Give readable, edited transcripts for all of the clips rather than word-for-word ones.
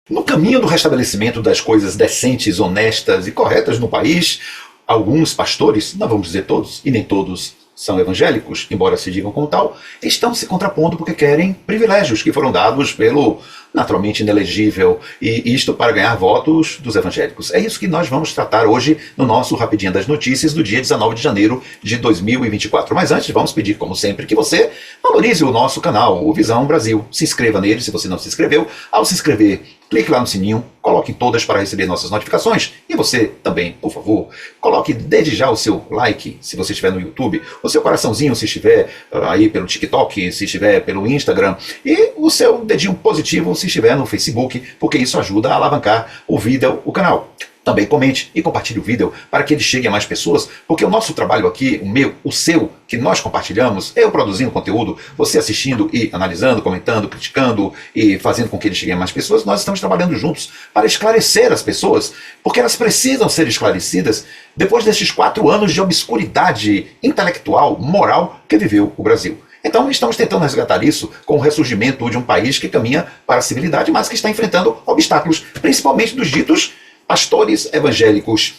No caminho do restabelecimento das coisas decentes, honestas e corretas no país, alguns pastores, não vamos dizer todos, e nem todos são evangélicos, embora se digam como tal, estão se contrapondo porque querem privilégios que foram dados pelo naturalmente inelegível, e isto para ganhar votos dos evangélicos. É isso que nós vamos tratar hoje no nosso Rapidinho das Notícias do dia 19 de janeiro de 2024. Mas antes, vamos pedir, como sempre, que você valorize o nosso canal, o Visão Brasil. Se inscreva nele, se você não se inscreveu. Ao se inscrever, clique lá no sininho, coloque todas para receber nossas notificações. E você também, por favor, coloque desde já o seu like, se você estiver no YouTube, o seu coraçãozinho, se estiver aí pelo TikTok, se estiver pelo Instagram, e o seu dedinho positivo, se estiver no Facebook, porque isso ajuda a alavancar o vídeo, o canal. Também comente e compartilhe o vídeo para que ele chegue a mais pessoas, porque o nosso trabalho aqui, o meu, o seu, que nós compartilhamos, eu produzindo conteúdo, você assistindo e analisando, comentando, criticando e fazendo com que ele chegue a mais pessoas, nós estamos trabalhando juntos para esclarecer as pessoas, porque elas precisam ser esclarecidas depois desses 4 anos de obscuridade intelectual, moral que viveu o Brasil. Então estamos tentando resgatar isso com o ressurgimento de um país que caminha para a civilidade, mas que está enfrentando obstáculos, principalmente dos ditos pastores evangélicos.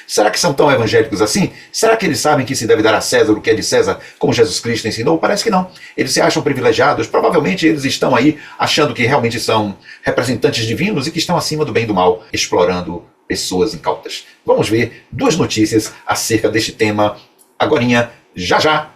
Será que são tão evangélicos assim? Será que eles sabem que se deve dar a César o que é de César, como Jesus Cristo ensinou? Parece que não. Eles se acham privilegiados, provavelmente eles estão aí achando que realmente são representantes divinos e que estão acima do bem e do mal, explorando pessoas incautas. Vamos ver 2 notícias acerca deste tema agorinha, já já.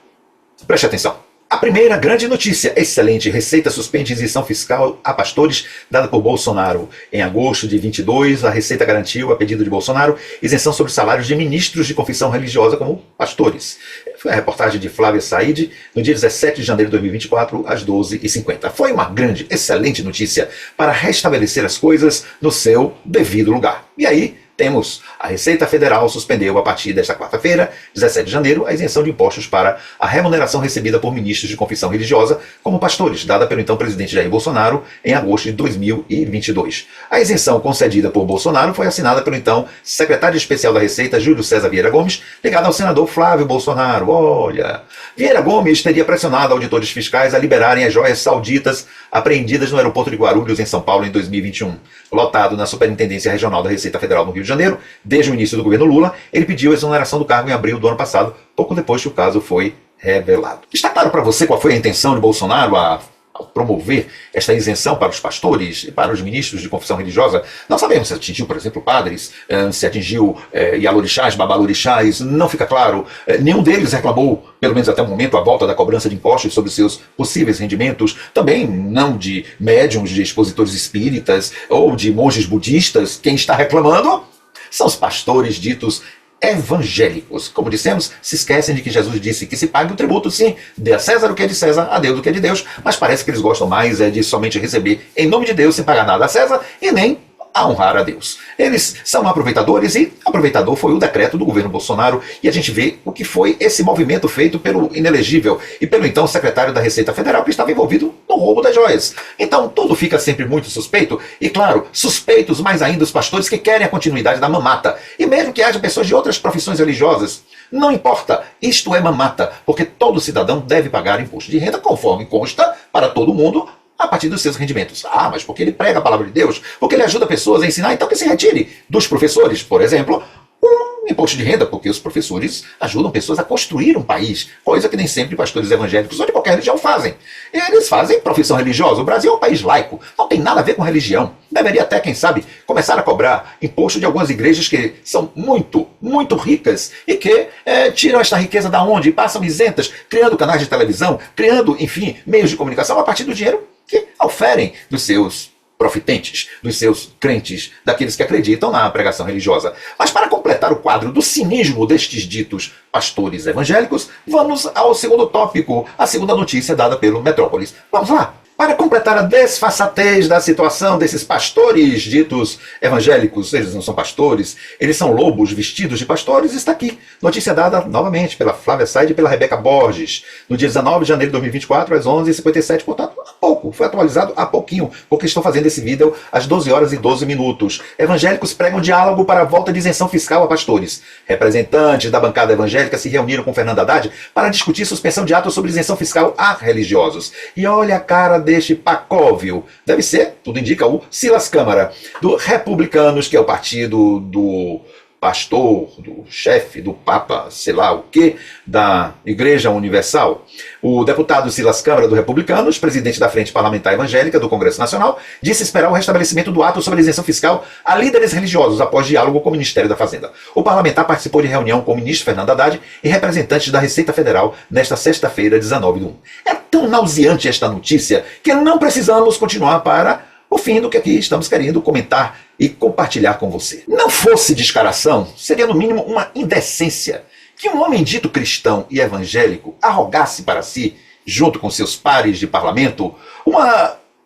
Preste atenção. A primeira grande notícia: excelente, Receita suspende isenção fiscal a pastores dada por Bolsonaro. Em agosto de 22, a Receita garantiu, a pedido de Bolsonaro, isenção sobre salários de ministros de confissão religiosa como pastores. Foi a reportagem de Flávia Said, no dia 17 de janeiro de 2024, às 12h50. Foi uma grande, excelente notícia para restabelecer as coisas no seu devido lugar. E aí, temos a Receita Federal suspendeu a partir desta quarta-feira, 17 de janeiro, a isenção de impostos para a remuneração recebida por ministros de confissão religiosa como pastores, dada pelo então presidente Jair Bolsonaro em agosto de 2022. A isenção concedida por Bolsonaro foi assinada pelo então secretário especial da Receita, Júlio César Vieira Gomes, ligado ao senador Flávio Bolsonaro. Olha, Vieira Gomes teria pressionado auditores fiscais a liberarem as joias sauditas apreendidas no aeroporto de Guarulhos, em São Paulo, em 2021. Lotado na Superintendência Regional da Receita Federal no Rio de Janeiro, desde o início do governo Lula, ele pediu a exoneração do cargo em abril do ano passado, pouco depois que o caso foi revelado. Está claro para você qual foi a intenção de Bolsonaro ao promover esta isenção para os pastores e para os ministros de confissão religiosa? Não sabemos se atingiu, por exemplo, padres, se atingiu ialorixás, babalorixás, não fica claro. Nenhum deles reclamou, pelo menos até o momento, a volta da cobrança de impostos sobre seus possíveis rendimentos, também não de médiuns, de expositores espíritas ou de monges budistas. Quem está reclamando são os pastores ditos evangélicos. Como dissemos, se esquecem de que Jesus disse que se pague o tributo, sim, dê a César o que é de César, a Deus o que é de Deus, mas parece que eles gostam mais de somente receber em nome de Deus, sem pagar nada a César e nem a honrar a Deus. Eles são aproveitadores e aproveitador foi o decreto do governo Bolsonaro, e a gente vê o que foi esse movimento feito pelo inelegível e pelo então secretário da Receita Federal, que estava envolvido no roubo das joias. Então tudo fica sempre muito suspeito e, claro, suspeitos mais ainda os pastores que querem a continuidade da mamata. E mesmo que haja pessoas de outras profissões religiosas, não importa, isto é mamata, porque todo cidadão deve pagar imposto de renda conforme consta para todo mundo, a partir dos seus rendimentos. Ah, mas porque ele prega a palavra de Deus, porque ele ajuda pessoas a ensinar, então que se retire dos professores, por exemplo, um imposto de renda, porque os professores ajudam pessoas a construir um país, coisa que nem sempre pastores evangélicos ou de qualquer religião fazem. Eles fazem profissão religiosa. O Brasil é um país laico, não tem nada a ver com religião. Deveria até, quem sabe, começar a cobrar imposto de algumas igrejas que são muito, muito ricas e que tiram esta riqueza da onde? E passam isentas, criando canais de televisão, criando, enfim, meios de comunicação a partir do dinheiro que oferem dos seus profitentes, dos seus crentes, daqueles que acreditam na pregação religiosa. Mas para completar o quadro do cinismo destes ditos pastores evangélicos, vamos ao segundo tópico, a segunda notícia dada pelo Metrópolis. Vamos lá! Para completar a desfaçatez da situação desses pastores ditos evangélicos, eles não são pastores, eles são lobos vestidos de pastores, está aqui. Notícia dada novamente pela Flávia Said e pela Rebeca Borges, no dia 19 de janeiro de 2024, às 11h57, portanto, pouco, foi atualizado há pouquinho, porque estou fazendo esse vídeo às 12 horas e 12 minutos. Evangélicos pregam diálogo para a volta de isenção fiscal a pastores. Representantes da bancada evangélica se reuniram com Fernando Haddad para discutir suspensão de atos sobre isenção fiscal a religiosos. E olha a cara deste Pacóvio. Deve ser, tudo indica, o Silas Câmara, do Republicanos, que é o partido do pastor, do chefe, do papa, sei lá o que, da Igreja Universal. O deputado Silas Câmara, do Republicanos, presidente da Frente Parlamentar Evangélica do Congresso Nacional, disse esperar o restabelecimento do ato sobre a isenção fiscal a líderes religiosos após diálogo com o Ministério da Fazenda. O parlamentar participou de reunião com o ministro Fernando Haddad e representantes da Receita Federal nesta sexta-feira, 19/1. É tão nauseante esta notícia que não precisamos continuar para o fim do que aqui estamos querendo comentar e compartilhar com você. Não fosse descaração, seria no mínimo uma indecência que um homem dito cristão e evangélico arrogasse para si, junto com seus pares de parlamento,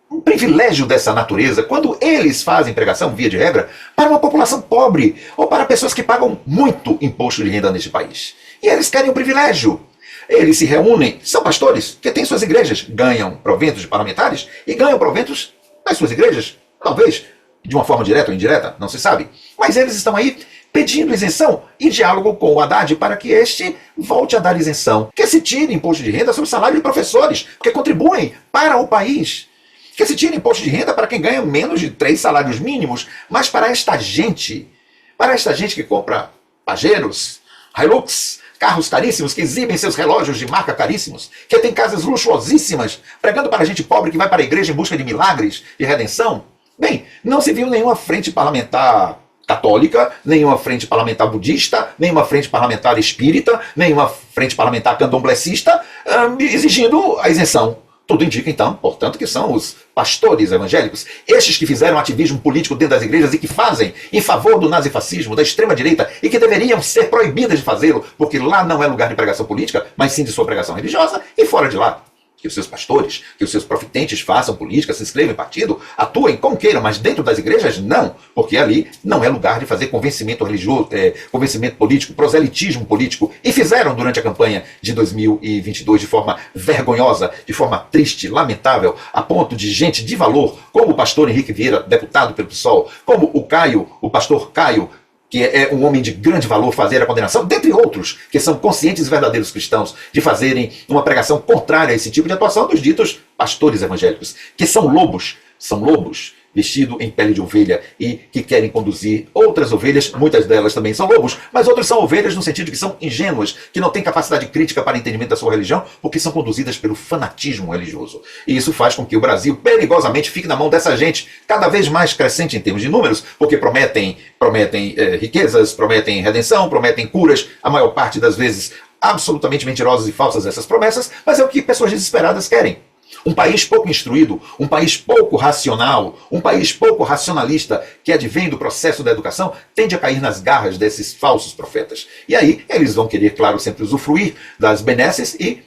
um privilégio dessa natureza, quando eles fazem pregação, via de regra, para uma população pobre ou para pessoas que pagam muito imposto de renda neste país. E eles querem o privilégio. Eles se reúnem, são pastores que têm suas igrejas, ganham proventos de parlamentares e ganham proventos das suas igrejas, talvez de uma forma direta ou indireta, não se sabe. Mas eles estão aí pedindo isenção e diálogo com o Haddad para que este volte a dar isenção. Que se tire imposto de renda sobre o salário de professores, porque contribuem para o país. Que se tire imposto de renda para quem ganha menos de 3 salários mínimos, mas para esta gente que compra Pajeros, Hilux, carros caríssimos, que exibem seus relógios de marca caríssimos, que tem casas luxuosíssimas, pregando para a gente pobre que vai para a igreja em busca de milagres, de redenção. Bem, não se viu nenhuma frente parlamentar católica, nenhuma frente parlamentar budista, nenhuma frente parlamentar espírita, nenhuma frente parlamentar candomblessista exigindo a isenção. Tudo indica, então, portanto, que são os pastores evangélicos, estes que fizeram ativismo político dentro das igrejas e que fazem em favor do nazifascismo, da extrema-direita, e que deveriam ser proibidas de fazê-lo, porque lá não é lugar de pregação política, mas sim de sua pregação religiosa, e fora de lá. Que os seus pastores, que os seus profitentes façam política, se inscrevam em partido, atuem como queiram, mas dentro das igrejas não, porque ali não é lugar de fazer convencimento religioso, convencimento político, proselitismo político, e fizeram durante a campanha de 2022 de forma vergonhosa, de forma triste, lamentável, a ponto de gente de valor, como o pastor Henrique Vieira, deputado pelo PSOL, como o pastor Caio, que é um homem de grande valor, fazer a condenação, dentre outros, que são conscientes e verdadeiros cristãos, de fazerem uma pregação contrária a esse tipo de atuação dos ditos pastores evangélicos, que são lobos vestidos em pele de ovelha e que querem conduzir outras ovelhas, muitas delas também são lobos, mas outras são ovelhas no sentido que são ingênuas, que não têm capacidade crítica para entendimento da sua religião, porque são conduzidas pelo fanatismo religioso. E isso faz com que o Brasil perigosamente fique na mão dessa gente, cada vez mais crescente em termos de números, porque prometem riquezas, prometem redenção, prometem curas, a maior parte das vezes absolutamente mentirosas e falsas essas promessas, mas é o que pessoas desesperadas querem. Um país pouco instruído, um país pouco racional, um país pouco racionalista que advém do processo da educação, tende a cair nas garras desses falsos profetas. E aí eles vão querer, claro, sempre usufruir das benesses e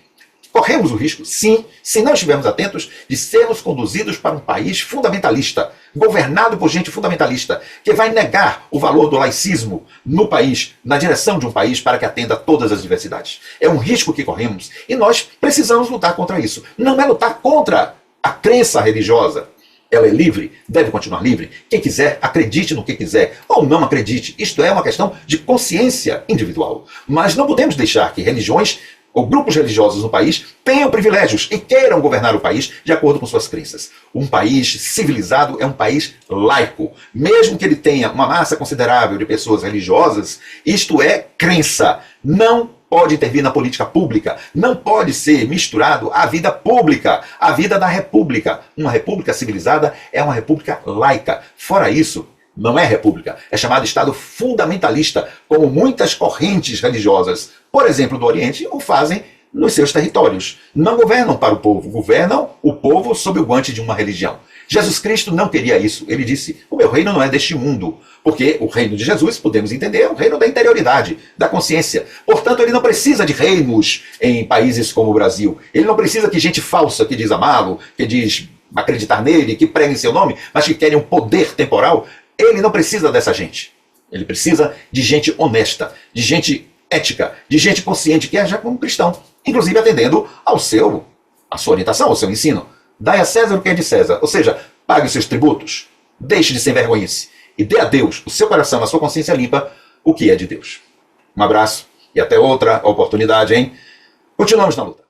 corremos o risco, sim, se não estivermos atentos, de sermos conduzidos para um país fundamentalista, governado por gente fundamentalista, que vai negar o valor do laicismo no país, na direção de um país para que atenda a todas as diversidades. É um risco que corremos e nós precisamos lutar contra isso. Não é lutar contra a crença religiosa. Ela é livre, deve continuar livre. Quem quiser, acredite no que quiser, ou não acredite. Isto é uma questão de consciência individual. Mas não podemos deixar que religiões ou grupos religiosos no país tenham privilégios e queiram governar o país de acordo com suas crenças. Um país civilizado é um país laico. Mesmo que ele tenha uma massa considerável de pessoas religiosas, isto é crença. Não pode intervir na política pública. Não pode ser misturado à vida pública, à vida da república. Uma república civilizada é uma república laica. Fora isso, não é república, é chamado Estado fundamentalista, como muitas correntes religiosas, por exemplo, do Oriente, o fazem nos seus territórios. Não governam para o povo, governam o povo sob o guante de uma religião. Jesus Cristo não queria isso. Ele disse, o meu reino não é deste mundo. Porque o reino de Jesus, podemos entender, é o reino da interioridade, da consciência. Portanto, ele não precisa de reinos em países como o Brasil. Ele não precisa que gente falsa, que diz amá-lo, que diz acreditar nele, que prega em seu nome, mas que querem um poder temporal. Ele não precisa dessa gente. Ele precisa de gente honesta, de gente ética, de gente consciente que haja como cristão, inclusive atendendo à sua orientação, ao seu ensino. Dai a César o que é de César. Ou seja, pague os seus tributos, deixe de ser vergonhice e dê a Deus, o seu coração, a sua consciência limpa, o que é de Deus. Um abraço e até outra oportunidade, hein? Continuamos na luta.